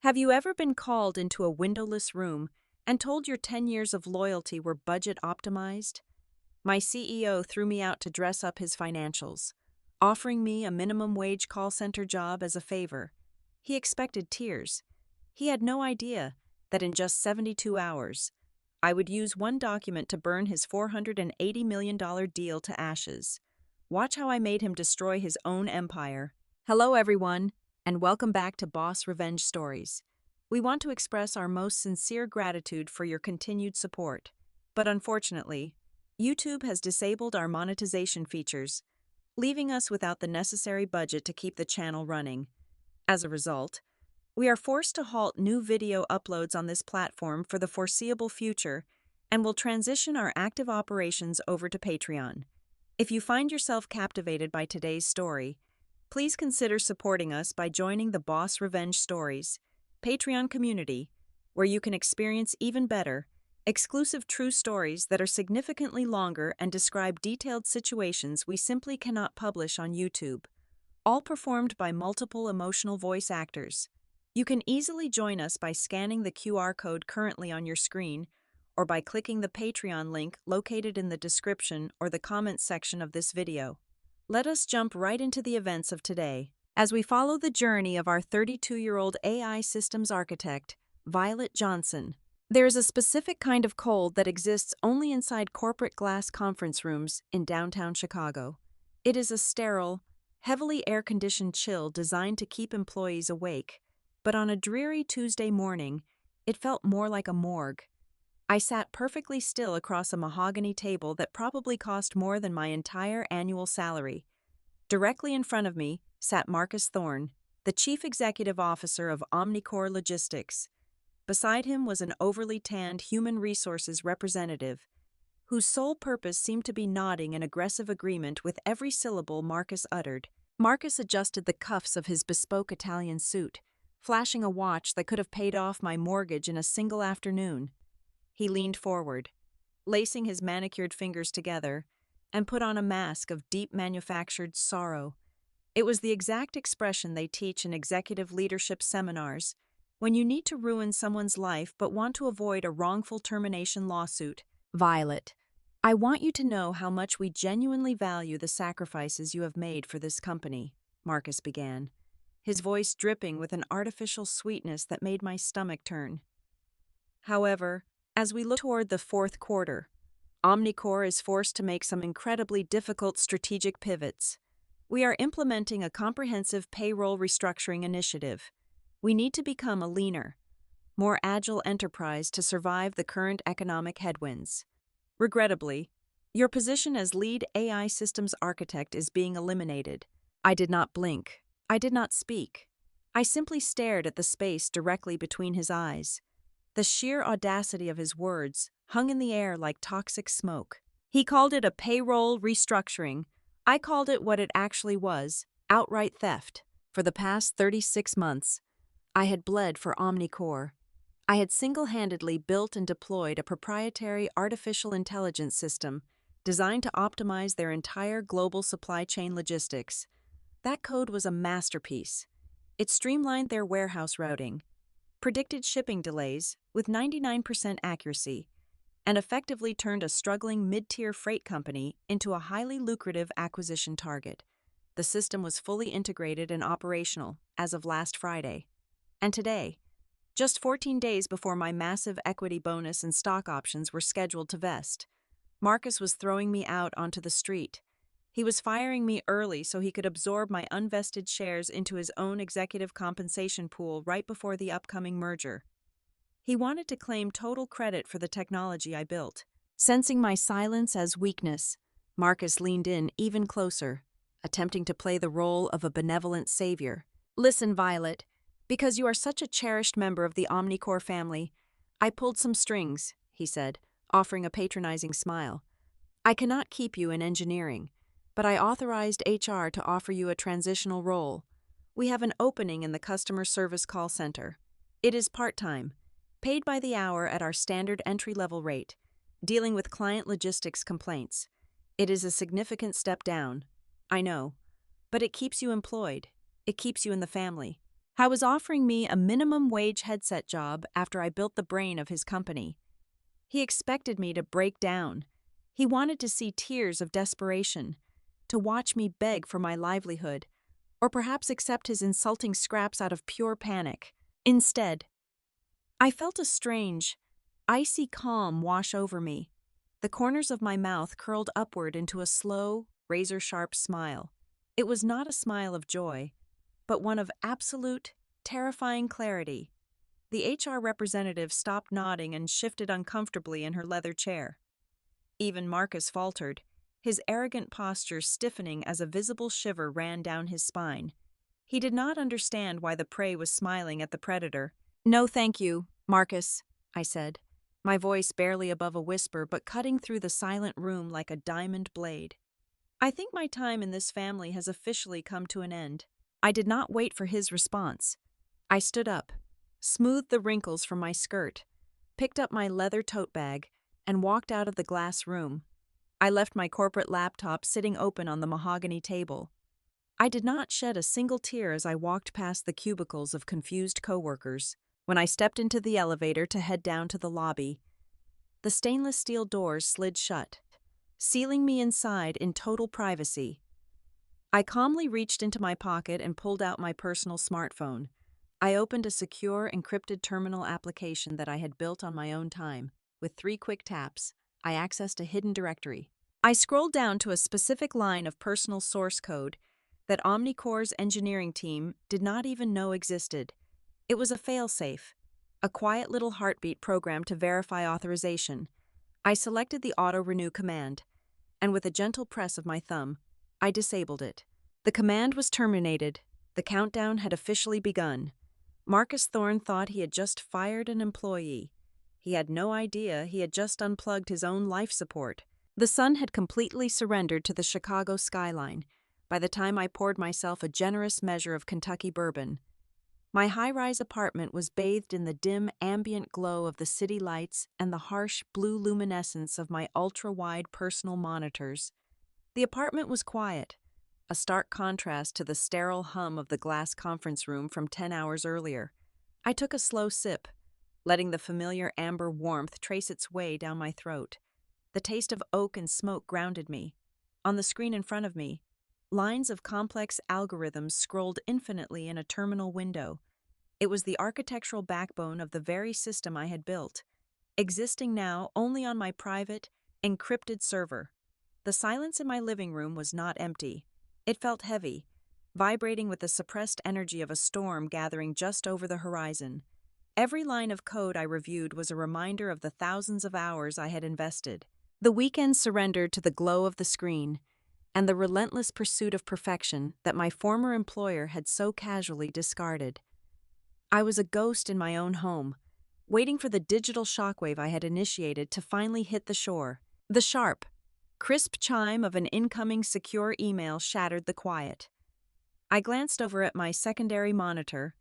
Have you ever been called into a windowless room and told your 10 years of loyalty were budget optimized? My CEO threw me out to dress up his financials, offering me a minimum wage call center job as a favor. He expected tears. He had no idea that in just 72 hours, I would use one document to burn his $480 million deal to ashes. Watch how I made him destroy his own empire. Hello, everyone, and welcome back to Boss Revenge Stories. We want to express our most sincere gratitude for your continued support. But unfortunately, YouTube has disabled our monetization features, leaving us without the necessary budget to keep the channel running. As a result, we are forced to halt new video uploads on this platform for the foreseeable future and will transition our active operations over to Patreon. If you find yourself captivated by today's story, please consider supporting us by joining the Boss Revenge Stories Patreon community, where you can experience even better, exclusive true stories that are significantly longer and describe detailed situations we simply cannot publish on YouTube, all performed by multiple emotional voice actors. You can easily join us by scanning the QR code currently on your screen or by clicking the Patreon link located in the description or the comments section of this video. Let us jump right into the events of today as we follow the journey of our 32-year-old AI systems architect, Violet Johnson. There is a specific kind of cold that exists only inside corporate glass conference rooms in downtown Chicago. It is a sterile, heavily air-conditioned chill designed to keep employees awake, but on a dreary Tuesday morning, it felt more like a morgue. I sat perfectly still across a mahogany table that probably cost more than my entire annual salary. Directly in front of me sat Marcus Thorne, the Chief Executive Officer of Omnicore Logistics. Beside him was an overly tanned human resources representative, whose sole purpose seemed to be nodding in aggressive agreement with every syllable Marcus uttered. Marcus adjusted the cuffs of his bespoke Italian suit, flashing a watch that could have paid off my mortgage in a single afternoon. He leaned forward, lacing his manicured fingers together, and put on a mask of deep manufactured sorrow. It was the exact expression they teach in executive leadership seminars when you need to ruin someone's life but want to avoid a wrongful termination lawsuit. Violet, I want you to know how much we genuinely value the sacrifices you have made for this company, Marcus began, his voice dripping with an artificial sweetness that made my stomach turn. However, as we look toward the fourth quarter, Omnicore is forced to make some incredibly difficult strategic pivots. We are implementing a comprehensive payroll restructuring initiative. We need to become a leaner, more agile enterprise to survive the current economic headwinds. Regrettably, your position as lead AI systems architect is being eliminated. I did not blink. I did not speak. I simply stared at the space directly between his eyes. The sheer audacity of his words hung in the air like toxic smoke. He called it a payroll restructuring. I called it what it actually was, outright theft. For the past 36 months, I had bled for Omnicore. I had single-handedly built and deployed a proprietary artificial intelligence system designed to optimize their entire global supply chain logistics. That code was a masterpiece. It streamlined their warehouse routing, predicted shipping delays with 99% accuracy, and effectively turned a struggling mid-tier freight company into a highly lucrative acquisition target. The system was fully integrated and operational as of last Friday. And today, just 14 days before my massive equity bonus and stock options were scheduled to vest, Marcus was throwing me out onto the street. He was firing me early so he could absorb my unvested shares into his own executive compensation pool right before the upcoming merger. He wanted to claim total credit for the technology I built. Sensing my silence as weakness, Marcus leaned in even closer, attempting to play the role of a benevolent savior. Listen, Violet, because you are such a cherished member of the Omnicore family, I pulled some strings, he said, offering a patronizing smile. I cannot keep you in engineering, but I authorized HR to offer you a transitional role. We have an opening in the customer service call center. It is part-time, paid by the hour at our standard entry-level rate, dealing with client logistics complaints. It is a significant step down, I know, but it keeps you employed. It keeps you in the family. was offering me a minimum wage headset job after I built the brain of his company. He expected me to break down. He wanted to see tears of desperation, to watch me beg for my livelihood, or perhaps accept his insulting scraps out of pure panic. Instead, I felt a strange, icy calm wash over me. The corners of my mouth curled upward into a slow, razor-sharp smile. It was not a smile of joy, but one of absolute, terrifying clarity. The HR representative stopped nodding and shifted uncomfortably in her leather chair. Even Marcus faltered, his arrogant posture stiffening as a visible shiver ran down his spine. He did not understand why the prey was smiling at the predator. "No, thank you, Marcus," I said, my voice barely above a whisper but cutting through the silent room like a diamond blade. "I think my time in this family has officially come to an end." I did not wait for his response. I stood up, smoothed the wrinkles from my skirt, picked up my leather tote bag, and walked out of the glass room. I left my corporate laptop sitting open on the mahogany table. I did not shed a single tear as I walked past the cubicles of confused coworkers. When I stepped into the elevator to head down to the lobby, the stainless steel doors slid shut, sealing me inside in total privacy. I calmly reached into my pocket and pulled out my personal smartphone. I opened a secure, encrypted terminal application that I had built on my own time. With 3 quick taps, I accessed a hidden directory. I scrolled down to a specific line of personal source code that Omnicore's engineering team did not even know existed. It was a failsafe, a quiet little heartbeat program to verify authorization. I selected the auto-renew command, and with a gentle press of my thumb, I disabled it. The command was terminated. The countdown had officially begun. Marcus Thorne thought he had just fired an employee. He had no idea he had just unplugged his own life support. The sun had completely surrendered to the Chicago skyline by the time I poured myself a generous measure of Kentucky bourbon. My high-rise apartment was bathed in the dim, ambient glow of the city lights and the harsh, blue luminescence of my ultra-wide personal monitors. The apartment was quiet, a stark contrast to the sterile hum of the glass conference room from 10 hours earlier. I took a slow sip, letting the familiar amber warmth trace its way down my throat. The taste of oak and smoke grounded me. On the screen in front of me, lines of complex algorithms scrolled infinitely in a terminal window. It was the architectural backbone of the very system I had built, existing now only on my private, encrypted server. The silence in my living room was not empty. It felt heavy, vibrating with the suppressed energy of a storm gathering just over the horizon. Every line of code I reviewed was a reminder of the thousands of hours I had invested. The weekend surrendered to the glow of the screen and the relentless pursuit of perfection that my former employer had so casually discarded. I was a ghost in my own home, waiting for the digital shockwave I had initiated to finally hit the shore. The sharp, crisp chime of an incoming secure email shattered the quiet. I glanced over at my secondary monitor.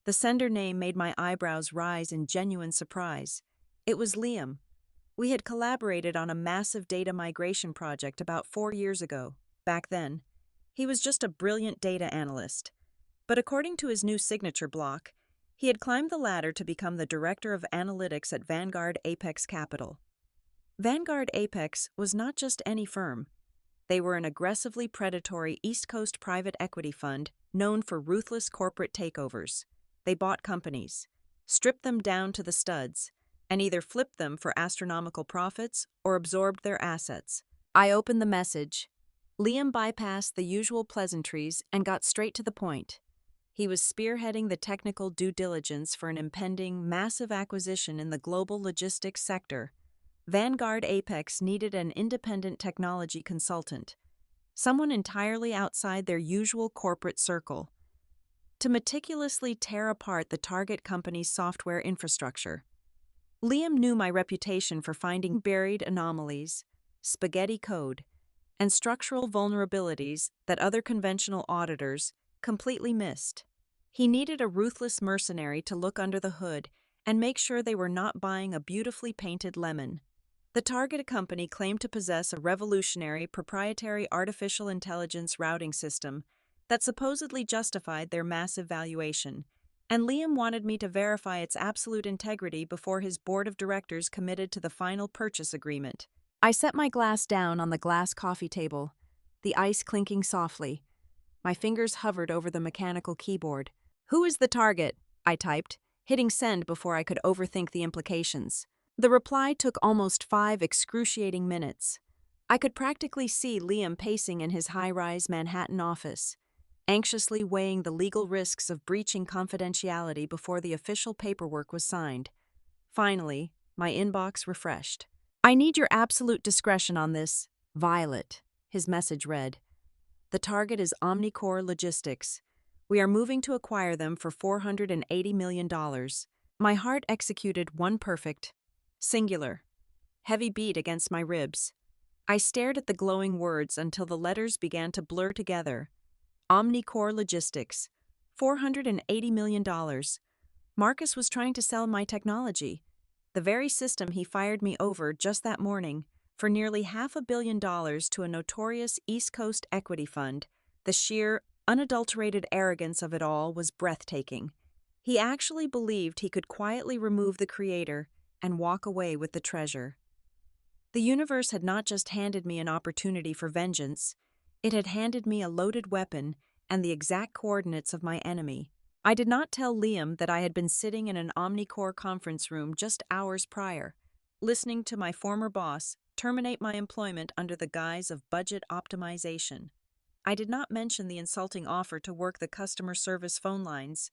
The sender name made my eyebrows rise in genuine surprise. It was Liam. We had collaborated on a massive data migration project about 4 years ago. Back then, he was just a brilliant data analyst. But according to his new signature block, he had climbed the ladder to become the director of analytics at Vanguard Apex Capital. Vanguard Apex was not just any firm. They were an aggressively predatory East Coast private equity fund known for ruthless corporate takeovers. They bought companies, stripped them down to the studs, and either flipped them for astronomical profits or absorbed their assets. I opened the message. Liam bypassed the usual pleasantries and got straight to the point. He was spearheading the technical due diligence for an impending, massive acquisition in the global logistics sector. Vanguard Apex needed an independent technology consultant, someone entirely outside their usual corporate circle, to meticulously tear apart the target company's software infrastructure. Liam knew my reputation for finding buried anomalies, spaghetti code, and structural vulnerabilities that other conventional auditors completely missed. He needed a ruthless mercenary to look under the hood and make sure they were not buying a beautifully painted lemon. The target company claimed to possess a revolutionary proprietary artificial intelligence routing system that supposedly justified their massive valuation. and Liam wanted me to verify its absolute integrity before his board of directors committed to the final purchase agreement. I set my glass down on the glass coffee table, the ice clinking softly. My fingers hovered over the mechanical keyboard. "Who is the target?" I typed, hitting send before I could overthink the implications. The reply took almost 5 excruciating minutes. I could practically see Liam pacing in his high-rise Manhattan office, anxiously weighing the legal risks of breaching confidentiality before the official paperwork was signed. Finally, my inbox refreshed. "I need your absolute discretion on this, Violet," his message read. "The target is Omnicore Logistics. We are moving to acquire them for $480 million. My heart executed one perfect, singular, heavy beat against my ribs. I stared at the glowing words until the letters began to blur together. Omnicore Logistics, $480 million. Marcus was trying to sell my technology, the very system he fired me over just that morning, for nearly $500 million to a notorious East Coast equity fund. The sheer, unadulterated arrogance of it all was breathtaking. He actually believed he could quietly remove the creator and walk away with the treasure. The universe had not just handed me an opportunity for vengeance, it had handed me a loaded weapon and the exact coordinates of my enemy. I did not tell Liam that I had been sitting in an Omnicore conference room just hours prior, listening to my former boss terminate my employment under the guise of budget optimization. I did not mention the insulting offer to work the customer service phone lines.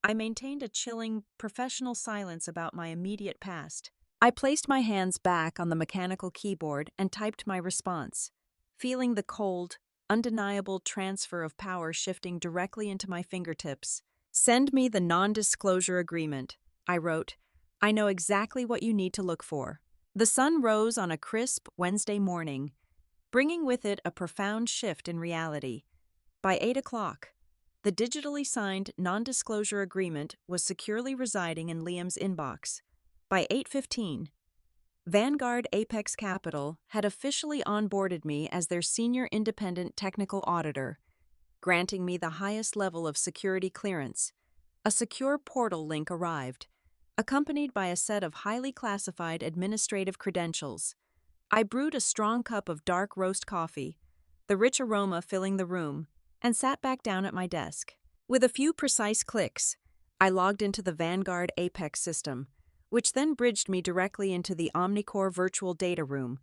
I maintained a chilling, professional silence about my immediate past. I placed my hands back on the mechanical keyboard and typed my response, feeling the cold, undeniable transfer of power shifting directly into my fingertips. "Send me the non-disclosure agreement," I wrote. "I know exactly what you need to look for." The sun rose on a crisp Wednesday morning, bringing with it a profound shift in reality. By 8 o'clock, the digitally signed non-disclosure agreement was securely residing in Liam's inbox. By 8:15, Vanguard Apex Capital had officially onboarded me as their senior independent technical auditor, granting me the highest level of security clearance. A secure portal link arrived, accompanied by a set of highly classified administrative credentials. I brewed a strong cup of dark roast coffee, the rich aroma filling the room, and sat back down at my desk. With a few precise clicks, I logged into the Vanguard Apex system, which then bridged me directly into the Omnicore virtual data room.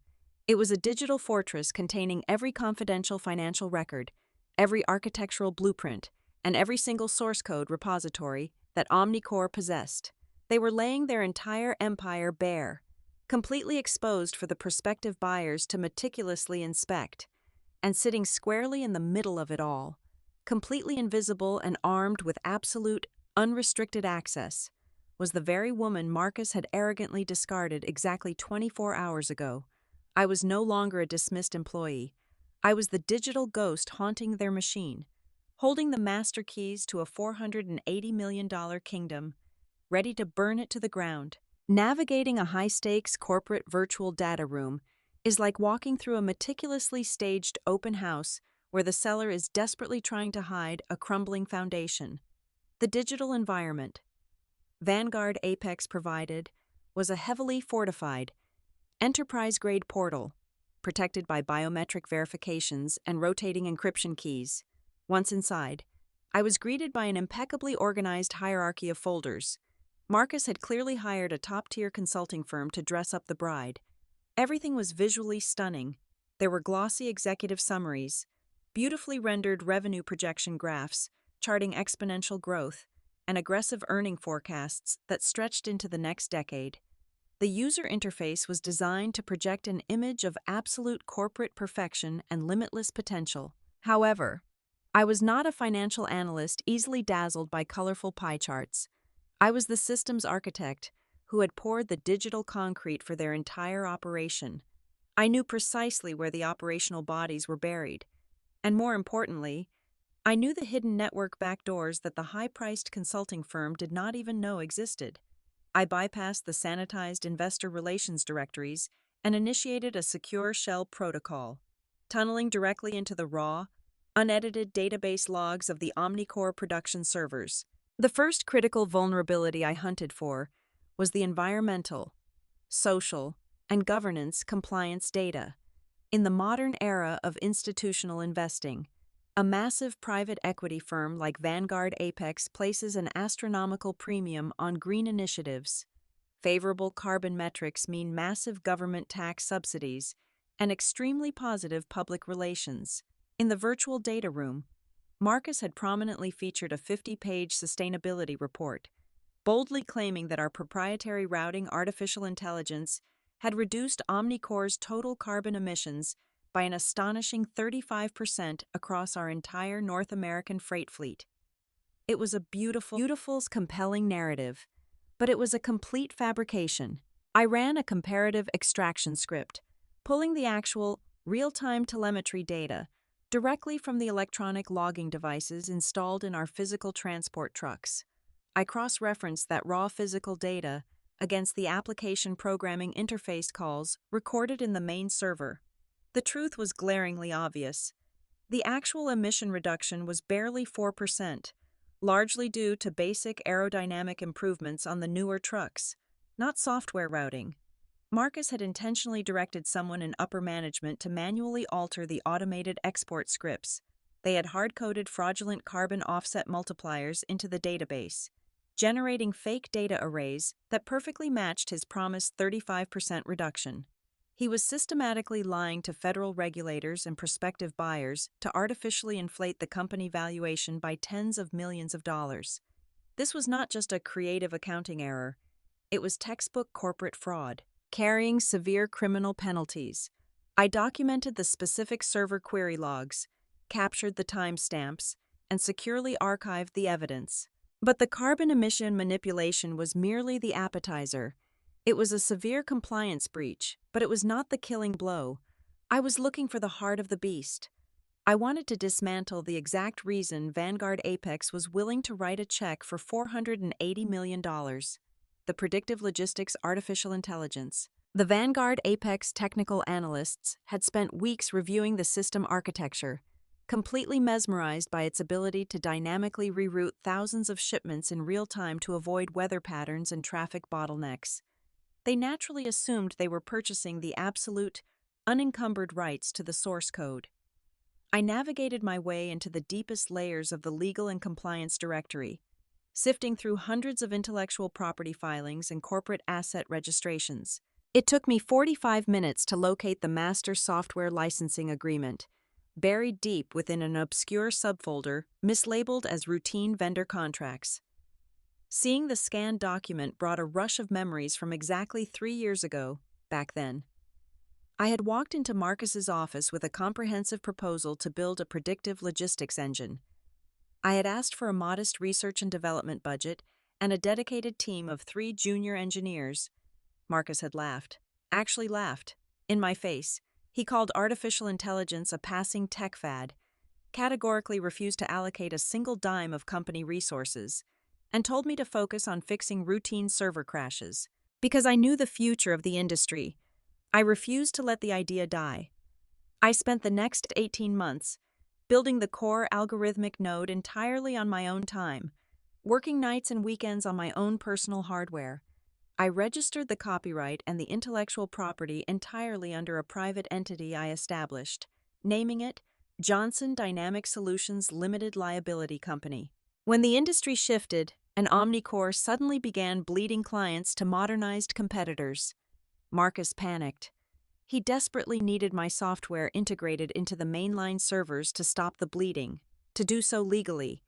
It was a digital fortress containing every confidential financial record, every architectural blueprint, and every single source code repository that Omnicore possessed. They were laying their entire empire bare, completely exposed for the prospective buyers to meticulously inspect, and sitting squarely in the middle of it all, completely invisible and armed with absolute, unrestricted access, was the very woman Marcus had arrogantly discarded exactly 24 hours ago. I was no longer a dismissed employee. I was the digital ghost haunting their machine, holding the master keys to a $480 million kingdom, ready to burn it to the ground. Navigating a high-stakes corporate virtual data room is like walking through a meticulously staged open house where the seller is desperately trying to hide a crumbling foundation. The digital environment Vanguard Apex provided was a heavily fortified, enterprise-grade portal, protected by biometric verifications and rotating encryption keys. Once inside, I was greeted by an impeccably organized hierarchy of folders. Marcus had clearly hired a top-tier consulting firm to dress up the bride. Everything was visually stunning. There were glossy executive summaries, beautifully rendered revenue projection graphs charting exponential growth, and aggressive earning forecasts that stretched into the next decade. The user interface was designed to project an image of absolute corporate perfection and limitless potential. However, I was not a financial analyst easily dazzled by colorful pie charts. I was the systems architect who had poured the digital concrete for their entire operation. I knew precisely where the operational bodies were buried, and more importantly, I knew the hidden network backdoors that the high-priced consulting firm did not even know existed. I bypassed the sanitized investor relations directories and initiated a secure shell protocol, tunneling directly into the raw, unedited database logs of the Omnicore production servers. The first critical vulnerability I hunted for was the environmental, social, and governance compliance data. In the modern era of institutional investing, a massive private equity firm like Vanguard Apex places an astronomical premium on green initiatives. Favorable carbon metrics mean massive government tax subsidies and extremely positive public relations. In the virtual data room, Marcus had prominently featured a 50-page sustainability report, boldly claiming that our proprietary routing artificial intelligence had reduced Omnicore's total carbon emissions by an astonishing 35% across our entire North American freight fleet. It was a beautiful, compelling narrative, but it was a complete fabrication. I ran a comparative extraction script, pulling the actual, real-time telemetry data directly from the electronic logging devices installed in our physical transport trucks. I cross-referenced that raw physical data against the application programming interface calls recorded in the main server. The truth was glaringly obvious. The actual emission reduction was barely 4%, largely due to basic aerodynamic improvements on the newer trucks, not software routing. Marcus had intentionally directed someone in upper management to manually alter the automated export scripts. They had hard-coded fraudulent carbon offset multipliers into the database, generating fake data arrays that perfectly matched his promised 35% reduction. He was systematically lying to federal regulators and prospective buyers to artificially inflate the company valuation by tens of millions of dollars. This was not just a creative accounting error, it was textbook corporate fraud, carrying severe criminal penalties. I documented the specific server query logs, captured the timestamps, and securely archived the evidence. But the carbon emission manipulation was merely the appetizer. It was a severe compliance breach, but it was not the killing blow. I was looking for the heart of the beast. I wanted to dismantle the exact reason Vanguard Apex was willing to write a check for $480 million. The predictive logistics artificial intelligence. The Vanguard Apex technical analysts had spent weeks reviewing the system architecture, completely mesmerized by its ability to dynamically reroute thousands of shipments in real time to avoid weather patterns and traffic bottlenecks. They naturally assumed they were purchasing the absolute, unencumbered rights to the source code. I navigated my way into the deepest layers of the legal and compliance directory, sifting through hundreds of intellectual property filings and corporate asset registrations. It took me 45 minutes to locate the master software licensing agreement, buried deep within an obscure subfolder mislabeled as routine vendor contracts. Seeing the scanned document brought a rush of memories from exactly 3 years ago, back then. I had walked into Marcus's office with a comprehensive proposal to build a predictive logistics engine. I had asked for a modest research and development budget and a dedicated team of 3 junior engineers. Marcus had laughed. Actually laughed. In my face. He called artificial intelligence a passing tech fad, categorically refused to allocate a single dime of company resources, and told me to focus on fixing routine server crashes. Because I knew the future of the industry, I refused to let the idea die. I spent the next 18 months building the core algorithmic node entirely on my own time, working nights and weekends on my own personal hardware. I registered the copyright and the intellectual property entirely under a private entity I established, naming it Johnson Dynamic Solutions Limited Liability Company. When the industry shifted and Omnicore suddenly began bleeding clients to modernized competitors, Marcus panicked. He desperately needed my software integrated into the mainline servers to stop the bleeding, to do so legally.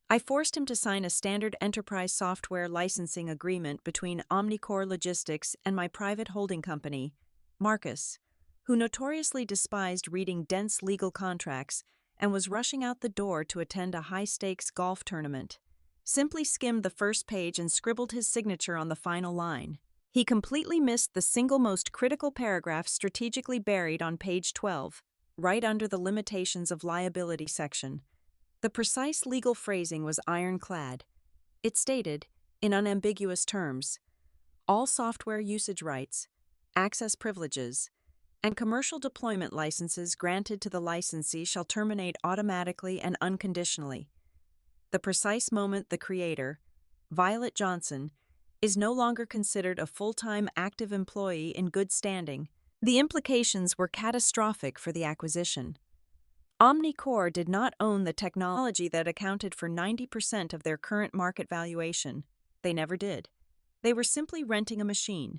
I forced him to sign a standard enterprise software licensing agreement between Omnicore Logistics and my private holding company, Marcus, who notoriously despised reading dense legal contracts and was rushing out the door to attend a high-stakes golf tournament, simply skimmed the first page and scribbled his signature on the final line. He completely missed the single most critical paragraph strategically buried on page 12, right under the limitations of liability section. The precise legal phrasing was ironclad. It stated, in unambiguous terms, all software usage rights, access privileges, and commercial deployment licenses granted to the licensee shall terminate automatically and unconditionally. the precise moment the creator, Violet Johnson, is no longer considered a full-time active employee in good standing. The implications were catastrophic for the acquisition. Omnicore did not own the technology that accounted for 90% of their current market valuation. They never did. They were simply renting a machine,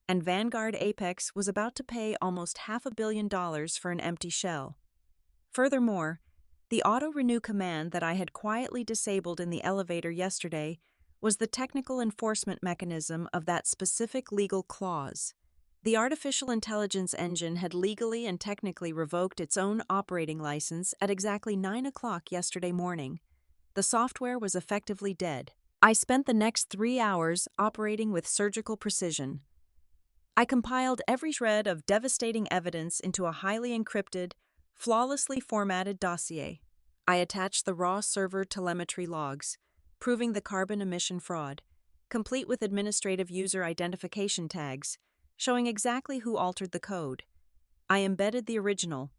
and Vanguard Apex was about to pay almost $500 million for an empty shell. Furthermore, the auto-renew command that I had quietly disabled in the elevator yesterday was the technical enforcement mechanism of that specific legal clause. The artificial intelligence engine had legally and technically revoked its own operating license at exactly 9 o'clock yesterday morning. The software was effectively dead. I spent the next 3 hours operating with surgical precision. I compiled every shred of devastating evidence into a highly encrypted, flawlessly formatted dossier. I attached the raw server telemetry logs, proving the carbon emission fraud, complete with administrative user identification tags, showing exactly who altered the code. I embedded the original,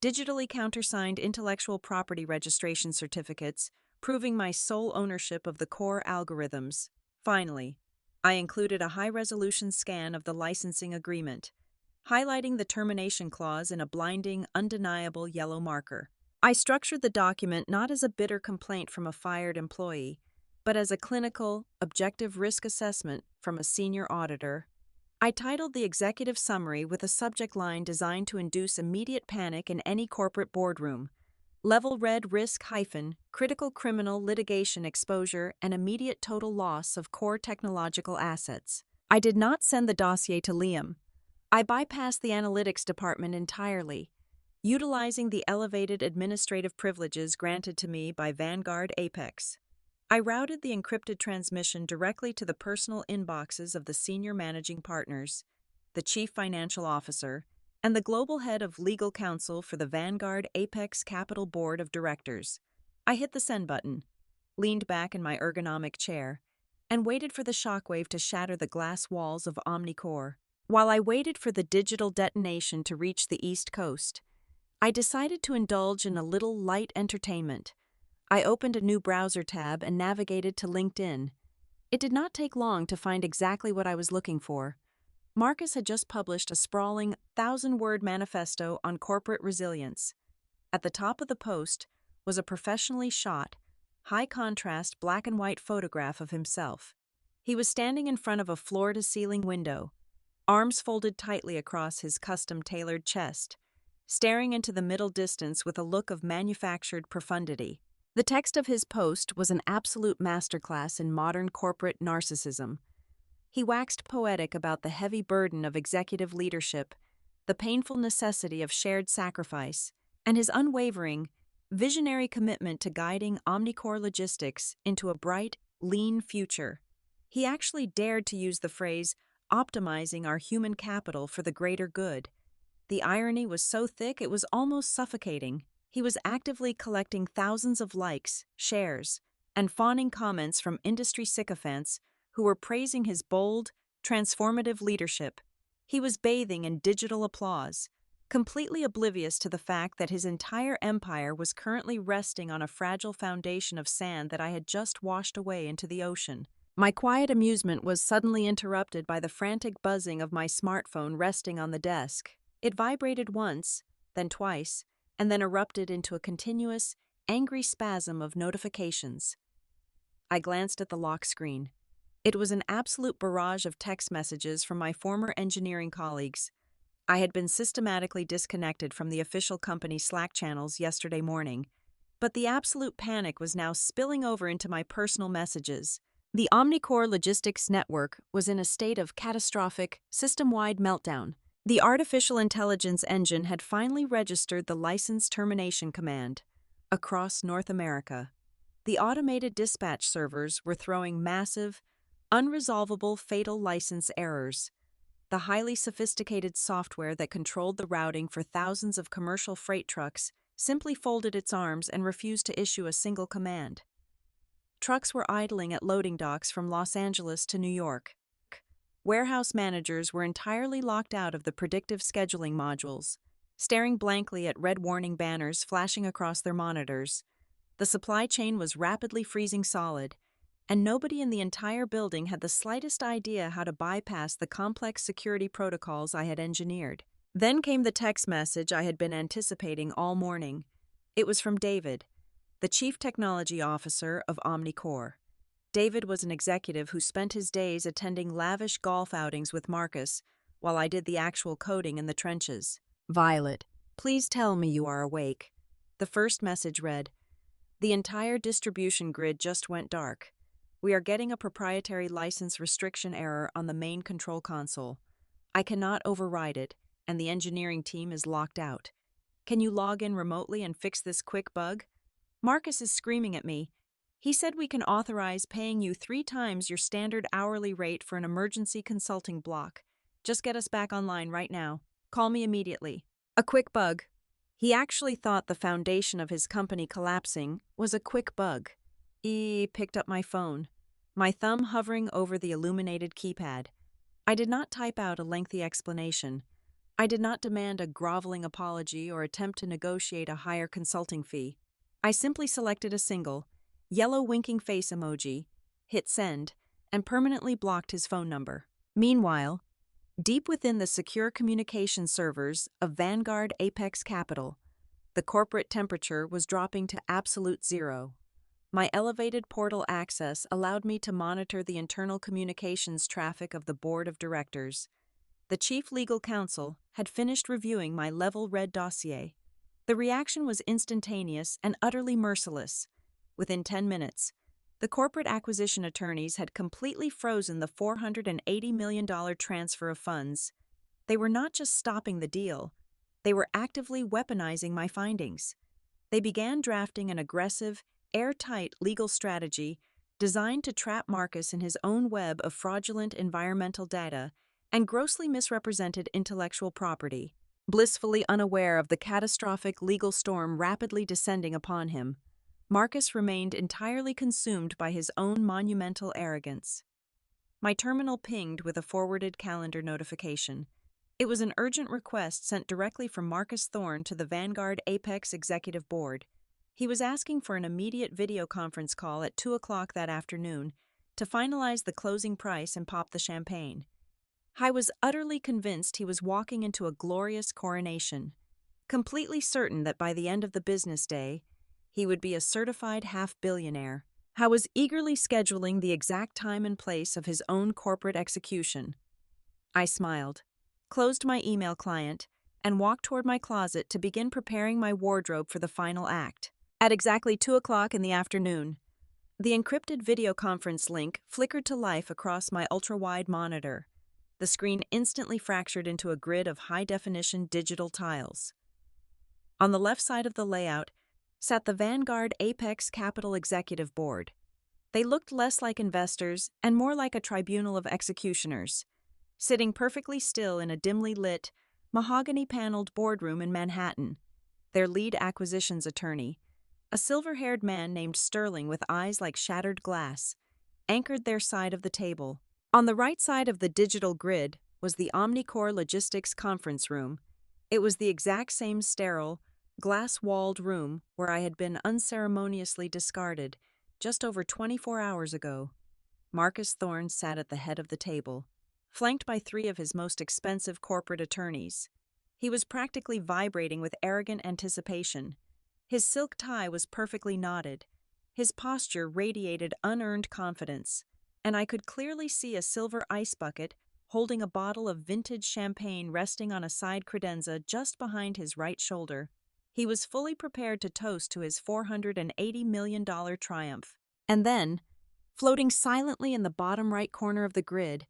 digitally countersigned intellectual property registration certificates, proving my sole ownership of the core algorithms. Finally, I included a high-resolution scan of the licensing agreement, highlighting the termination clause in a blinding, undeniable yellow marker. I structured the document not as a bitter complaint from a fired employee, but as a clinical, objective risk assessment from a senior auditor. I titled the executive summary with a subject line designed to induce immediate panic in any corporate boardroom. Level red risk - critical criminal litigation exposure and immediate total loss of core technological assets. I did not send the dossier to Liam. I bypassed the analytics department entirely, utilizing the elevated administrative privileges granted to me by Vanguard Apex. I routed the encrypted transmission directly to the personal inboxes of the senior managing partners, the chief financial officer, and the global head of legal counsel for the Vanguard Apex Capital Board of Directors. I hit the send button, leaned back in my ergonomic chair, and waited for the shockwave to shatter the glass walls of Omnicore. While I waited for the digital detonation to reach the East Coast, I decided to indulge in a little light entertainment. I opened a new browser tab and navigated to LinkedIn. It did not take long to find exactly what I was looking for. Marcus had just published a sprawling 1,000-word manifesto on corporate resilience. At the top of the post was a professionally shot, high-contrast black and white photograph of himself. He was standing in front of a floor-to-ceiling window, arms folded tightly across his custom-tailored chest, staring into the middle distance with a look of manufactured profundity. The text of his post was an absolute masterclass in modern corporate narcissism. He waxed poetic about the heavy burden of executive leadership, the painful necessity of shared sacrifice, and his unwavering, visionary commitment to guiding Omnicore Logistics into a bright, lean future. He actually dared to use the phrase, optimizing our human capital for the greater good. The irony was so thick it was almost suffocating. He was actively collecting thousands of likes, shares, and fawning comments from industry sycophants who were praising his bold, transformative leadership. He was bathing in digital applause, completely oblivious to the fact that his entire empire was currently resting on a fragile foundation of sand that I had just washed away into the ocean. My quiet amusement was suddenly interrupted by the frantic buzzing of my smartphone resting on the desk. It vibrated once, then twice, and then erupted into a continuous, angry spasm of notifications. I glanced at the lock screen. It was an absolute barrage of text messages from my former engineering colleagues. I had been systematically disconnected from the official company Slack channels yesterday morning, but the absolute panic was now spilling over into my personal messages. The Omnicore Logistics Network was in a state of catastrophic, system-wide meltdown. The artificial intelligence engine had finally registered the license termination command across North America. The automated dispatch servers were throwing massive, unresolvable fatal license errors. The highly sophisticated software that controlled the routing for thousands of commercial freight trucks simply folded its arms and refused to issue a single command. Trucks were idling at loading docks from Los Angeles to New York. Warehouse managers were entirely locked out of the predictive scheduling modules, staring blankly at red warning banners flashing across their monitors. The supply chain was rapidly freezing solid, and nobody in the entire building had the slightest idea how to bypass the complex security protocols I had engineered. Then came the text message I had been anticipating all morning. It was from David, the Chief Technology Officer of Omnicore. David was an executive who spent his days attending lavish golf outings with Marcus while I did the actual coding in the trenches. Violet, please tell me you are awake. The first message read, "The entire distribution grid just went dark. We are getting a proprietary license restriction error on the main control console. I cannot override it, and the engineering team is locked out. Can you log in remotely and fix this quick bug? Marcus is screaming at me. He said we can authorize paying you 3 times your standard hourly rate for an emergency consulting block. Just get us back online right now. Call me immediately." A quick bug. He actually thought the foundation of his company collapsing was a quick bug. He picked up my phone, my thumb hovering over the illuminated keypad. I did not type out a lengthy explanation. I did not demand a groveling apology or attempt to negotiate a higher consulting fee. I simply selected a single, yellow winking face emoji, hit send, and permanently blocked his phone number. Meanwhile, deep within the secure communication servers of Vanguard Apex Capital, the corporate temperature was dropping to absolute zero. My elevated portal access allowed me to monitor the internal communications traffic of the board of directors. The chief legal counsel had finished reviewing my level red dossier. The reaction was instantaneous and utterly merciless. Within 10 minutes, the corporate acquisition attorneys had completely frozen the $480 million transfer of funds. They were not just stopping the deal, they were actively weaponizing my findings. They began drafting an aggressive, airtight legal strategy designed to trap Marcus in his own web of fraudulent environmental data and grossly misrepresented intellectual property. Blissfully unaware of the catastrophic legal storm rapidly descending upon him, Marcus remained entirely consumed by his own monumental arrogance. My terminal pinged with a forwarded calendar notification. It was an urgent request sent directly from Marcus Thorne to the Vanguard Apex Executive Board. He was asking for an immediate video conference call at 2 o'clock that afternoon to finalize the closing price and pop the champagne. I was utterly convinced he was walking into a glorious coronation, completely certain that by the end of the business day, he would be a certified half-billionaire. I was eagerly scheduling the exact time and place of his own corporate execution. I smiled, closed my email client, and walked toward my closet to begin preparing my wardrobe for the final act. At exactly 2 o'clock in the afternoon, the encrypted video conference link flickered to life across my ultra-wide monitor. The screen instantly fractured into a grid of high-definition digital tiles. On the left side of the layout sat the Vanguard Apex Capital Executive Board. They looked less like investors and more like a tribunal of executioners, sitting perfectly still in a dimly lit, mahogany-paneled boardroom in Manhattan. Their lead acquisitions attorney, a silver-haired man named Sterling with eyes like shattered glass, anchored their side of the table. On the right side of the digital grid was the Omnicore Logistics Conference Room. It was the exact same sterile, glass-walled room where I had been unceremoniously discarded just over 24 hours ago. Marcus Thorne sat at the head of the table, flanked by 3 of his most expensive corporate attorneys. He was practically vibrating with arrogant anticipation. His silk tie was perfectly knotted. His posture radiated unearned confidence, and I could clearly see a silver ice bucket holding a bottle of vintage champagne resting on a side credenza just behind his right shoulder. He was fully prepared to toast to his $480 million triumph. And then, floating silently in the bottom right corner of the grid,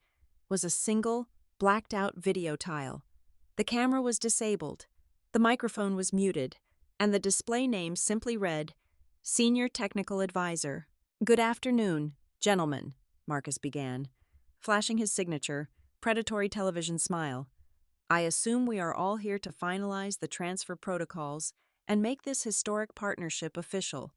was a single, blacked-out video tile. The camera was disabled, the microphone was muted, and the display name simply read, Senior Technical Advisor. "Good afternoon, gentlemen," Marcus began, flashing his signature, predatory television smile. "I assume we are all here to finalize the transfer protocols and make this historic partnership official.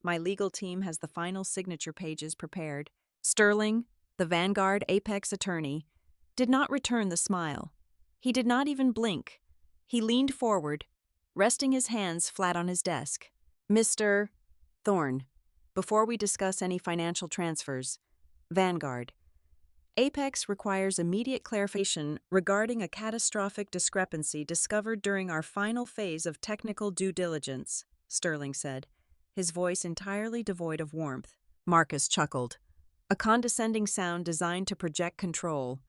My legal team has the final signature pages prepared." Sterling, the Vanguard Apex attorney, did not return the smile. He did not even blink. He leaned forward, resting his hands flat on his desk. "Mr. Thorne, before we discuss any financial transfers, Vanguard. Apex requires immediate clarification regarding a catastrophic discrepancy discovered during our final phase of technical due diligence, Sterling said, his voice entirely devoid of warmth. Marcus chuckled, a condescending sound designed to project control.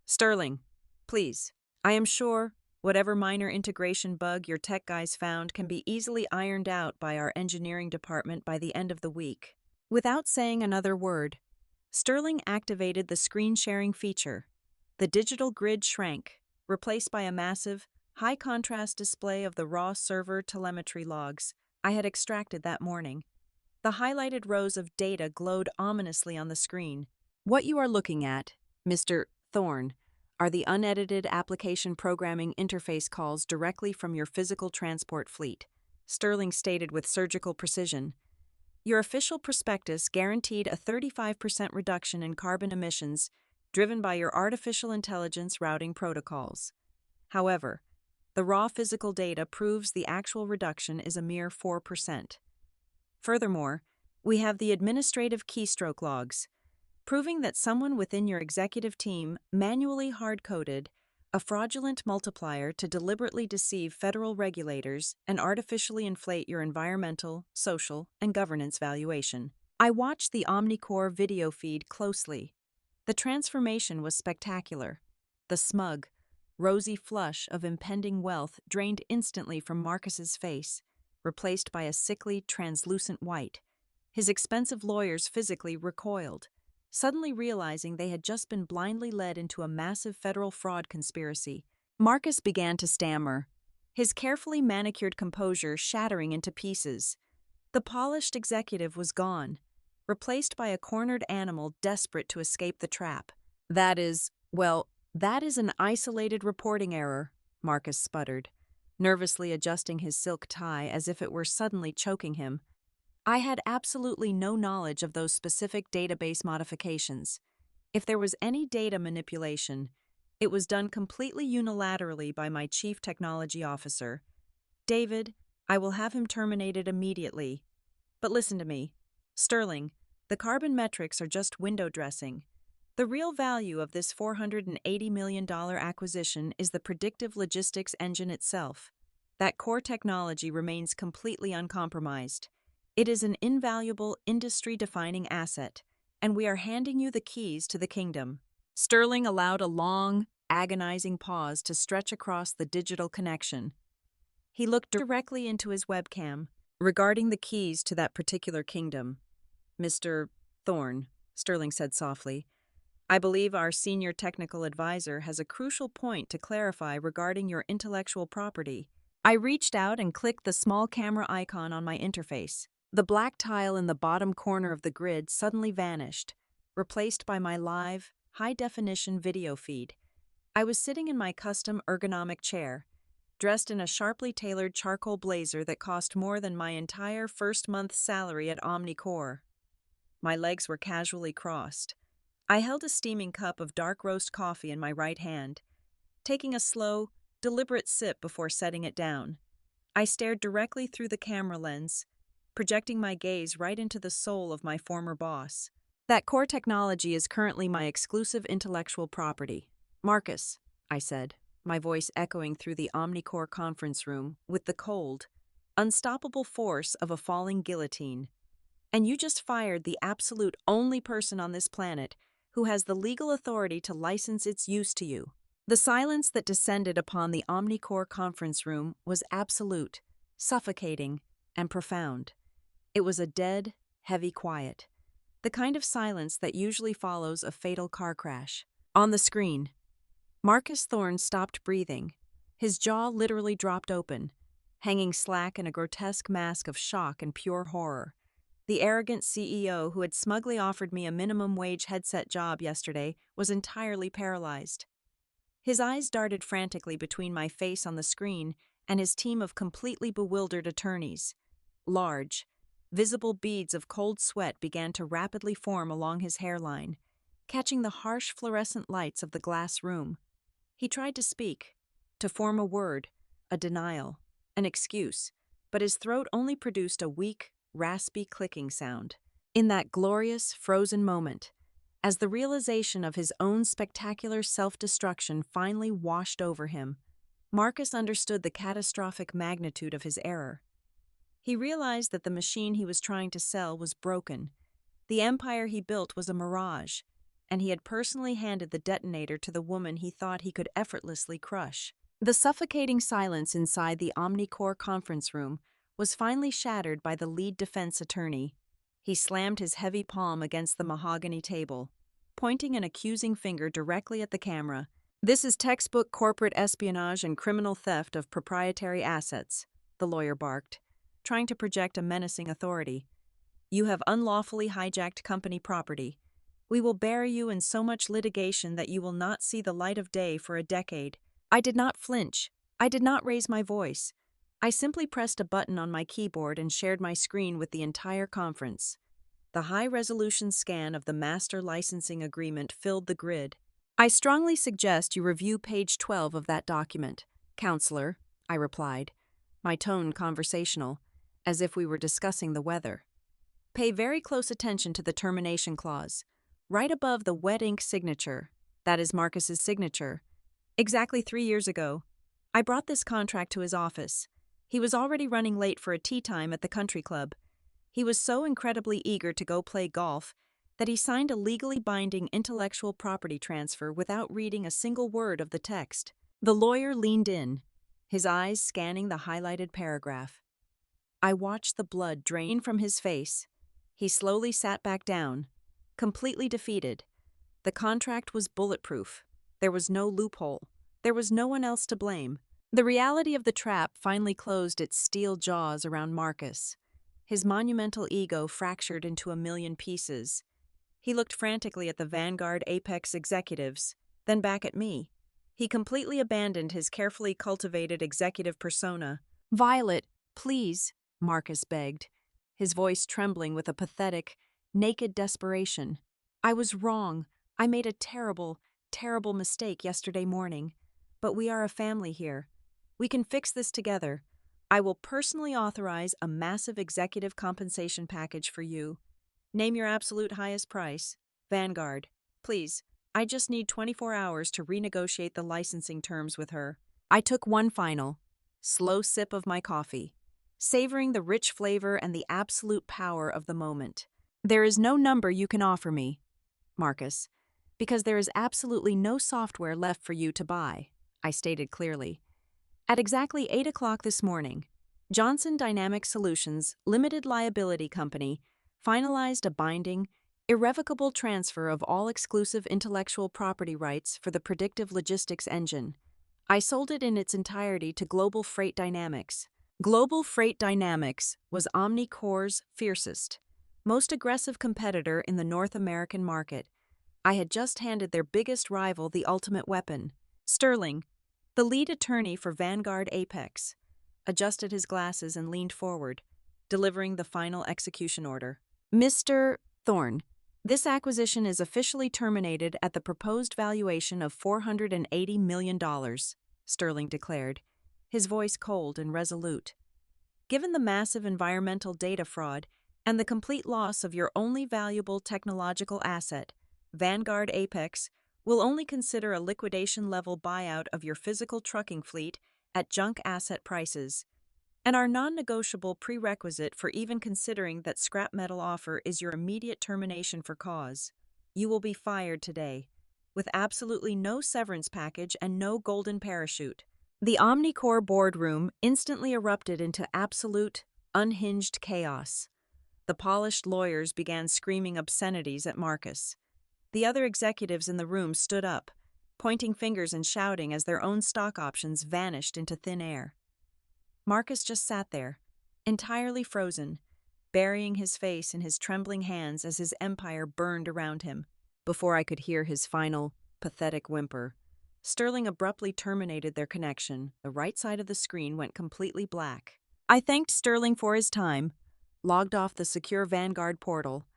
Sterling, please. I am sure whatever minor integration bug your tech guys found can be easily ironed out by our engineering department by the end of the week. Without saying another word, Sterling activated the screen-sharing feature. The digital grid shrank, replaced by a massive, high-contrast display of the raw server telemetry logs I had extracted that morning. The highlighted rows of data glowed ominously on the screen. What you are looking at, Mr. Thorne, are the unedited application programming interface calls directly from your physical transport fleet, Sterling stated with surgical precision. Your official prospectus guaranteed a 35% reduction in carbon emissions driven by your artificial intelligence routing protocols. However, the raw physical data proves the actual reduction is a mere 4%. Furthermore, we have the administrative keystroke logs, proving that someone within your executive team manually hard-coded a fraudulent multiplier to deliberately deceive federal regulators and artificially inflate your environmental, social, and governance valuation. I watched the Omnicore video feed closely. The transformation was spectacular. The smug, rosy flush of impending wealth drained instantly from Marcus's face, replaced by a sickly, translucent white. His expensive lawyers physically recoiled, suddenly realizing they had just been blindly led into a massive federal fraud conspiracy. Marcus began to stammer, his carefully manicured composure shattering into pieces. The polished executive was gone, replaced by a cornered animal desperate to escape the trap. That is an isolated reporting error, Marcus sputtered, nervously adjusting his silk tie as if it were suddenly choking him. I had absolutely no knowledge of those specific database modifications. If there was any data manipulation, it was done completely unilaterally by my chief technology officer. David, I will have him terminated immediately. But listen to me. Sterling, the carbon metrics are just window dressing. The real value of this $480 million acquisition is the predictive logistics engine itself. That core technology remains completely uncompromised. It is an invaluable, industry-defining asset, and we are handing you the keys to the kingdom. Sterling allowed a long, agonizing pause to stretch across the digital connection. He looked directly into his webcam, regarding the keys to that particular kingdom. Mr. Thorne, Sterling said softly, I believe our senior technical advisor has a crucial point to clarify regarding your intellectual property. I reached out and clicked the small camera icon on my interface. The black tile in the bottom corner of the grid suddenly vanished, replaced by my live, high-definition video feed. I was sitting in my custom ergonomic chair, dressed in a sharply tailored charcoal blazer that cost more than my entire first month's salary at Omnicore. My legs were casually crossed. I held a steaming cup of dark roast coffee in my right hand, taking a slow, deliberate sip before setting it down. I stared directly through the camera lens, projecting my gaze right into the soul of my former boss. That core technology is currently my exclusive intellectual property. Marcus, I said, my voice echoing through the Omnicore conference room with the cold, unstoppable force of a falling guillotine. And you just fired the absolute only person on this planet who has the legal authority to license its use to you. The silence that descended upon the Omnicore conference room was absolute, suffocating, and profound. It was a dead, heavy quiet, the kind of silence that usually follows a fatal car crash. On the screen, Marcus Thorne stopped breathing. His jaw literally dropped open, hanging slack in a grotesque mask of shock and pure horror. The arrogant CEO who had smugly offered me a minimum-wage headset job yesterday was entirely paralyzed. His eyes darted frantically between my face on the screen and his team of completely bewildered attorneys. Large, visible beads of cold sweat began to rapidly form along his hairline, catching the harsh fluorescent lights of the glass room. He tried to speak, to form a word, a denial, an excuse, but his throat only produced a weak, raspy clicking sound. In that glorious, frozen moment, as the realization of his own spectacular self-destruction finally washed over him, Marcus understood the catastrophic magnitude of his error. He realized that the machine he was trying to sell was broken. The empire he built was a mirage, and he had personally handed the detonator to the woman he thought he could effortlessly crush. The suffocating silence inside the Omnicorps conference room was finally shattered by the lead defense attorney. He slammed his heavy palm against the mahogany table, pointing an accusing finger directly at the camera. "This is textbook corporate espionage and criminal theft of proprietary assets," the lawyer barked, trying to project a menacing authority. "You have unlawfully hijacked company property. We will bury you in so much litigation that you will not see the light of day for a decade." I did not flinch. I did not raise my voice. I simply pressed a button on my keyboard and shared my screen with the entire conference. The high-resolution scan of the master licensing agreement filled the grid. "I strongly suggest you review page 12 of that document, Counselor," I replied, my tone conversational, as if we were discussing the weather. "Pay very close attention to the termination clause. Right above the wet ink signature, that is Marcus's signature. Exactly 3 years ago, I brought this contract to his office. He was already running late for a tea time at the country club. He was so incredibly eager to go play golf that he signed a legally binding intellectual property transfer without reading a single word of the text." The lawyer leaned in, his eyes scanning the highlighted paragraph. I watched the blood drain from his face. He slowly sat back down, completely defeated. The contract was bulletproof. There was no loophole. There was no one else to blame. The reality of the trap finally closed its steel jaws around Marcus. His monumental ego fractured into a million pieces. He looked frantically at the Vanguard Apex executives, then back at me. He completely abandoned his carefully cultivated executive persona. "Violet, please," Marcus begged, his voice trembling with a pathetic, naked desperation. "I was wrong. I made a terrible, terrible mistake yesterday morning. But we are a family here. We can fix this together. I will personally authorize a massive executive compensation package for you. Name your absolute highest price. Vanguard. Please, I just need 24 hours to renegotiate the licensing terms with her." I took one final, slow sip of my coffee, savoring the rich flavor and the absolute power of the moment. "There is no number you can offer me, Marcus, because there is absolutely no software left for you to buy," I stated clearly. At exactly 8 o'clock this morning, Johnson Dynamic Solutions Limited Liability Company finalized a binding, irrevocable transfer of all exclusive intellectual property rights for the predictive logistics engine. I sold it in its entirety to Global Freight Dynamics. Global Freight Dynamics was Omnicorps' fiercest, most aggressive competitor in the North American market. I had just handed their biggest rival the ultimate weapon. Sterling, the lead attorney for Vanguard Apex, adjusted his glasses and leaned forward, delivering the final execution order. "Mr. Thorne, this acquisition is officially terminated at the proposed valuation of $480 million, Sterling declared, his voice cold and resolute. "Given the massive environmental data fraud and the complete loss of your only valuable technological asset, Vanguard Apex will only consider a liquidation-level buyout of your physical trucking fleet at junk asset prices, and our non-negotiable prerequisite for even considering that scrap metal offer is your immediate termination for cause. You will be fired today, with absolutely no severance package and no golden parachute." The Omnicorps boardroom instantly erupted into absolute, unhinged chaos. The polished lawyers began screaming obscenities at Marcus. The other executives in the room stood up, pointing fingers and shouting as their own stock options vanished into thin air. Marcus just sat there, entirely frozen, burying his face in his trembling hands as his empire burned around him. Before I could hear his final, pathetic whimper, Sterling abruptly terminated their connection. The right side of the screen went completely black. I thanked Sterling for his time, logged off the secure Vanguard portal,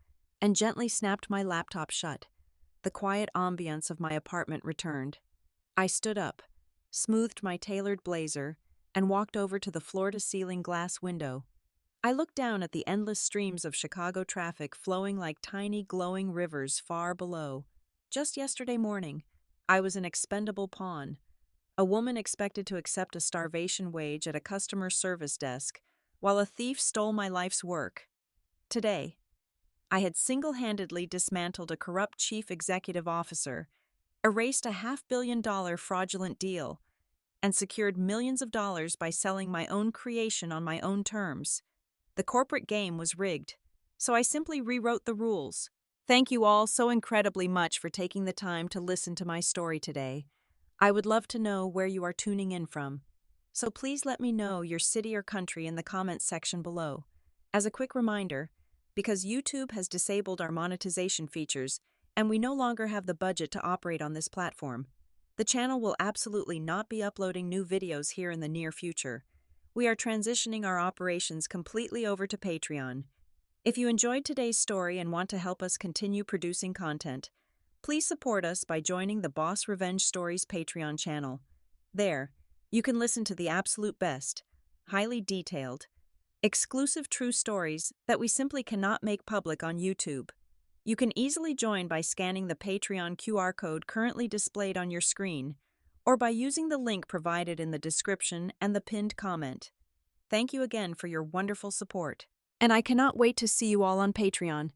and gently snapped my laptop shut. The quiet ambience of my apartment returned. I stood up, smoothed my tailored blazer, and walked over to the floor-to-ceiling glass window. I looked down at the endless streams of Chicago traffic flowing like tiny glowing rivers far below. Just yesterday morning, I was an expendable pawn, a woman expected to accept a starvation wage at a customer service desk, while a thief stole my life's work. Today, I had single-handedly dismantled a corrupt chief executive officer, erased a $500 million fraudulent deal, and secured millions of dollars by selling my own creation on my own terms. The corporate game was rigged, so I simply rewrote the rules. Thank you all so incredibly much for taking the time to listen to my story today. I would love to know where you are tuning in from, so please let me know your city or country in the comments section below. As a quick reminder, because YouTube has disabled our monetization features and we no longer have the budget to operate on this platform, the channel will absolutely not be uploading new videos here in the near future. We are transitioning our operations completely over to Patreon. If you enjoyed today's story and want to help us continue producing content, please support us by joining the Boss Revenge Stories Patreon channel. There, you can listen to the absolute best, highly detailed, exclusive true stories that we simply cannot make public on YouTube. You can easily join by scanning the Patreon QR code currently displayed on your screen, or by using the link provided in the description and the pinned comment. Thank you again for your wonderful support. And I cannot wait to see you all on Patreon.